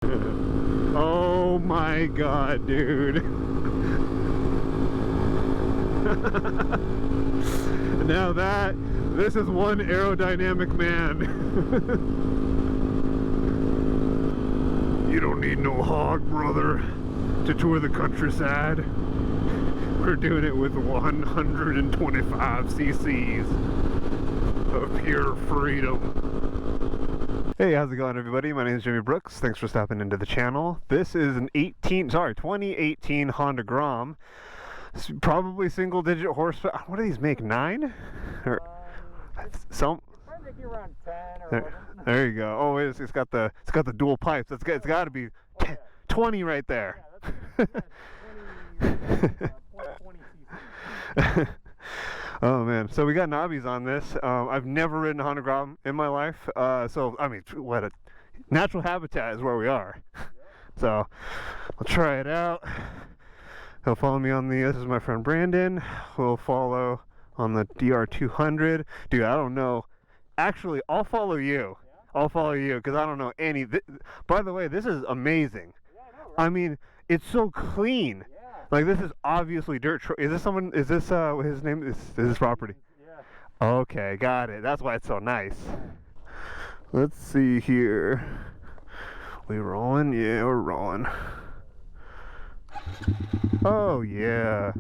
Oh my god, dude. Now this is one aerodynamic man. You don't need no hog, brother, to tour the countryside. We're doing it with 125 cc's of pure freedom. Hey, how's it going, everybody? My name is Jimmy Brooks. Thanks for stopping into the channel. This is an 2018 Honda Grom. It's probably single-digit horsepower. What do these make? 9? Or some? Probably make you around 10 or 11. There you go. Oh, it's got the dual pipes. It's got to be 20 right there. Yeah, that's 20 cc. Oh man, so we got knobbies on this. I've never ridden a Honda Grom in my life, so I mean, what a natural habitat is where we are. So I'll try it out. He'll follow me on the, this is my friend Brandon, we'll follow on the DR200. Dude, I don't know, actually I'll follow you. I'll follow you because I don't know any. By the way, this is amazing. I mean, it's so clean. Like, this is obviously dirt. Is this someone? Is this his name? Is this property? Yeah. Okay, got it. That's why it's so nice. Let's see here. We rolling? Yeah, we're rolling. Oh yeah,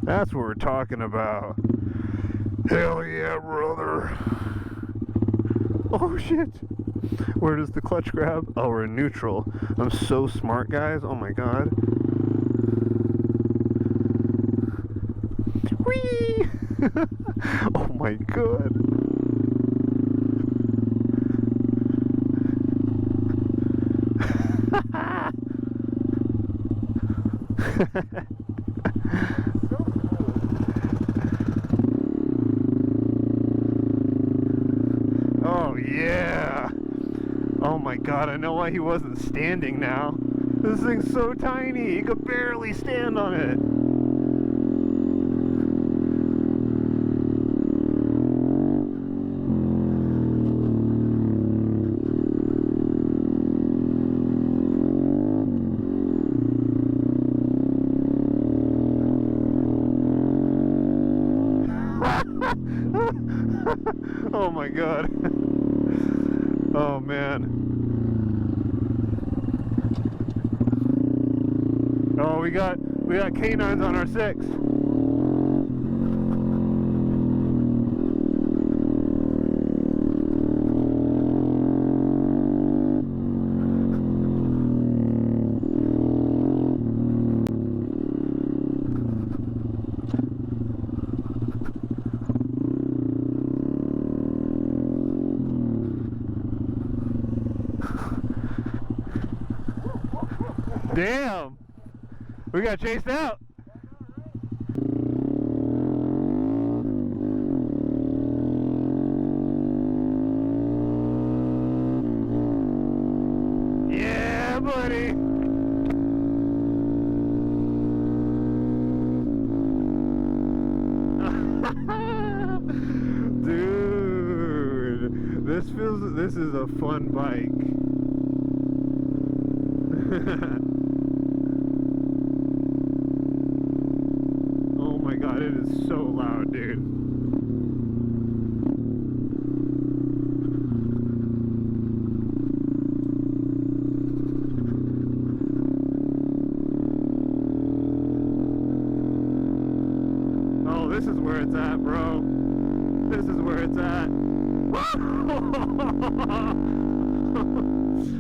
that's what we're talking about. Hell yeah, brother. Oh shit. Where does the clutch grab? Oh, we're in neutral. I'm so smart, guys. Oh my god. Whee! Oh my god. Oh yeah. Oh my god, I know why he wasn't standing now. This thing's so tiny, he could barely stand on it. Oh my god. Oh man. Oh, we got canines on our 6. Damn! We got chased out! Yeah, buddy! Dude! This is a fun bike. Oh my god, it is so loud, dude. Oh, this is where it's at, bro. This is where it's at.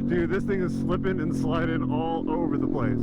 Dude, this thing is slipping and sliding all over the place.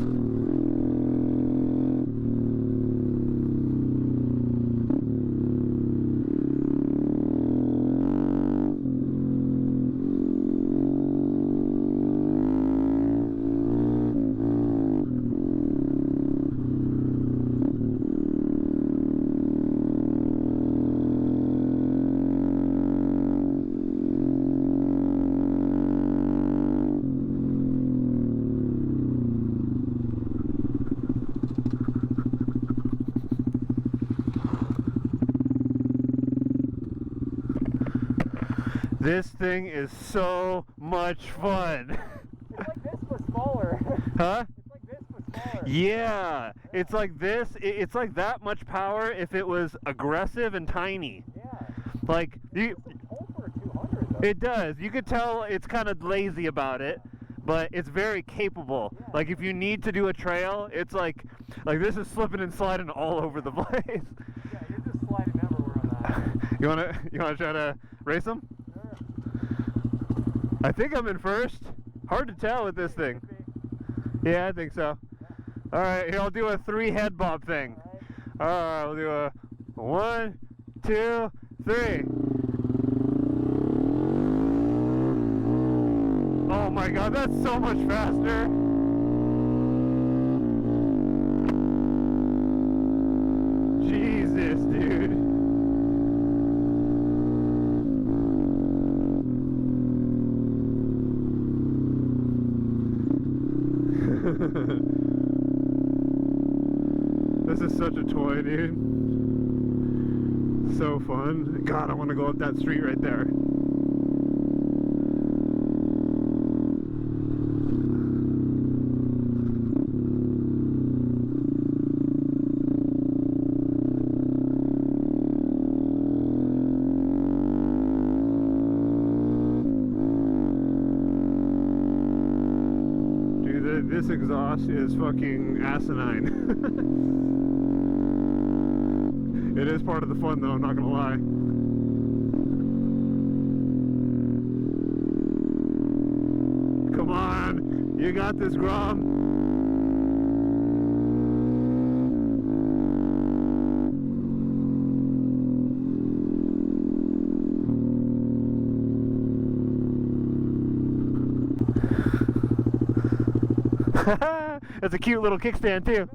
This thing is so much fun. Like this was Huh? It's like this but smaller. Yeah, it's like this. It's like that much power if it was aggressive and tiny. Yeah. Like you, It's like hold for a 200 though. it does. You could tell it's kind of lazy about it, but it's very capable. Yeah. Like if you need to do a trail, it's like this is slipping and sliding all over the place. Yeah, you're just sliding everywhere on that. You wanna try to race them? Sure. I think I'm in first. Hard to tell with this thing. Yeah, I think so. All right, here I'll do a 3 head bob thing. All right, we'll do a 1, 2, 3. Oh my God, that's so much faster. Jesus, dude. This is such a toy, dude. So fun. God, I want to go up that street right there. Dude, this exhaust is fucking asinine. It is part of the fun though, I'm not gonna lie. Come on, you got this, Grom. That's a cute little kickstand too.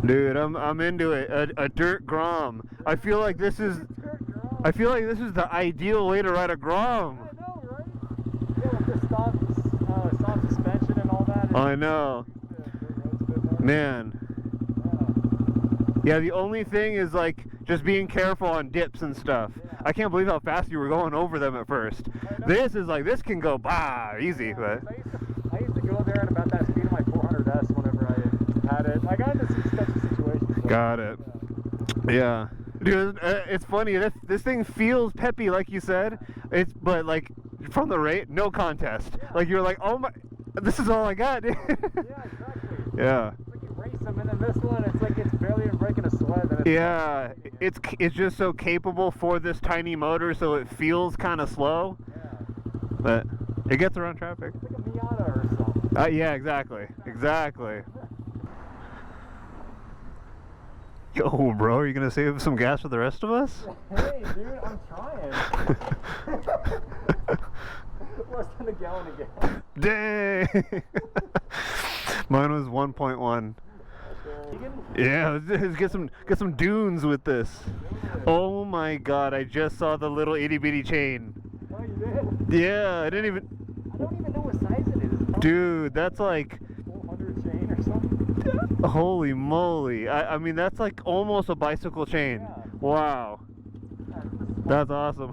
Dude, I'm into it. A dirt Grom. I feel like this is the ideal way to ride a Grom. I know, right? Yeah, with the soft suspension and all that. I know. Man. Yeah, the only thing is like just being careful on dips and stuff. Yeah. I can't believe how fast you were going over them at first. This is like, this can go easy, Yeah, but I used to go there at about that speed of my 400S whenever I had it. I got into some sketchy situations. So, got it. Yeah. Dude, it's funny. This thing feels peppy, like you said. But like from the rate, no contest. Yeah. Like you're like, oh my, this is all I got. Dude. Yeah, exactly. Yeah. It's like you race them, and then this one, it's like it's barely even breaking a sweat. And Yeah, it's just so capable for this tiny motor, so it feels kind of slow, Yeah. but it gets around traffic. It's like a Miata or something. Yeah, exactly. Yo, bro, are you gonna save some gas for the rest of us? Hey, dude, I'm trying. Less than a gallon of gas. Dang! Mine was 1.1. Yeah, let's get some dunes with this. Oh my God, I just saw the little itty bitty chain. Oh, you did? Yeah, I don't even know what size it is. Dude, that's like 400 chain or something. holy moly. I mean, that's like almost a bicycle chain. Yeah. Wow. That's awesome.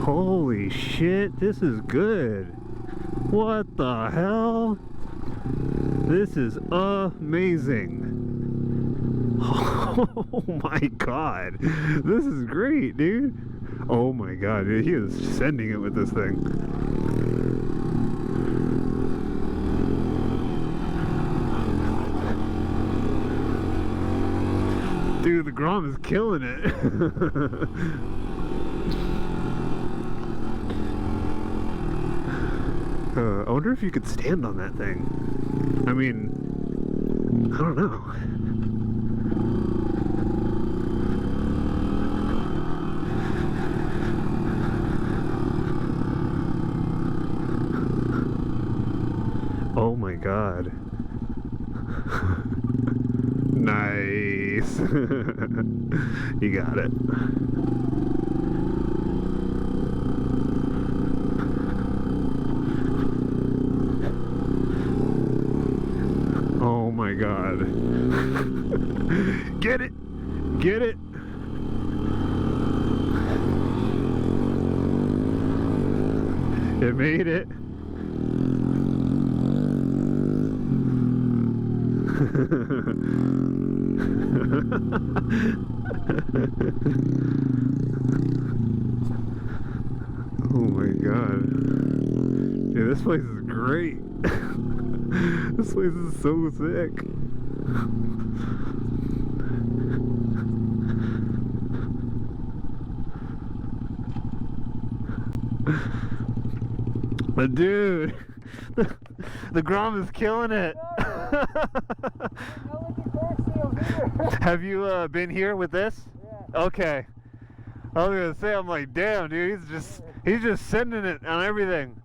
Holy shit, this is good. What the hell? This is amazing. Oh my God. This is great, dude. Oh my God, dude, he is sending it with this thing. Dude, the Grom is killing it. I wonder if you could stand on that thing. I mean, I don't know. Oh my God. Nice. You got it. Oh my God. Get it. Get it. It made it. Oh my god. Yeah, this place is great. This place is so sick. But dude, the Grom is killing it. Have you been here with this? Yeah. Okay. I was gonna say, I'm like, damn, dude, he's just sending it on everything.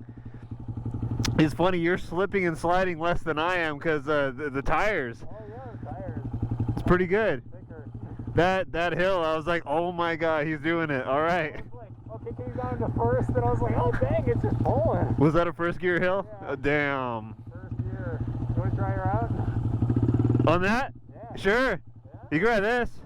It's funny, you're slipping and sliding less than I am because the tires. Oh yeah, the tires. It's pretty good. Thicker. That hill, I was like, oh my god, he's doing it. All right. I was like, okay, came down to first, and I was like, oh dang, it's just pulling. Was that a first gear hill? Yeah. Damn. First gear. You want to try her out? On that? Yeah. Sure. Yeah? You can try this.